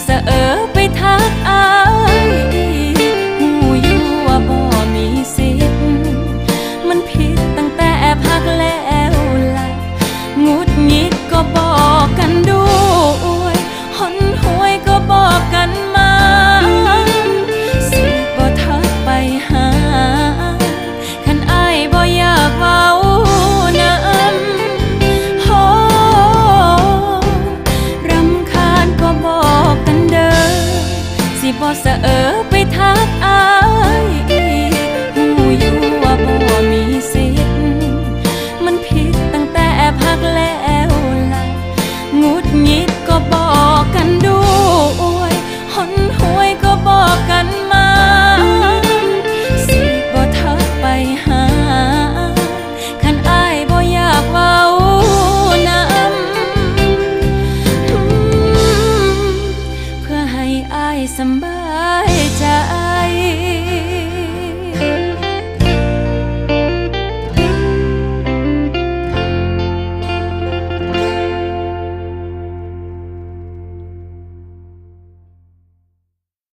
สะเออไปทักอายหูอยู่ว่าบ่มีสิทธิ์มันผิดตั้งแต่พักแล้วล่ะงุดหงิดก็บอกกันด้วยหนหวยก็บอกกันมาสิบ่ทักไปหาคันอายบ่อยากเว้านำโหรำคาญก็บอกกันเด้อสิบ่สะเออไปทักอายหูอยู่ว่าบ่มีสิทธิ์มันผิดตั้งแต่พักแล้วล่ะงุดหงิดก็บอกกันด้วยหนหวยก็บอกกันมาสิบ่ทักไปหาคันอายบ่อยากเว้านำเพื่อให้อายสบายใจ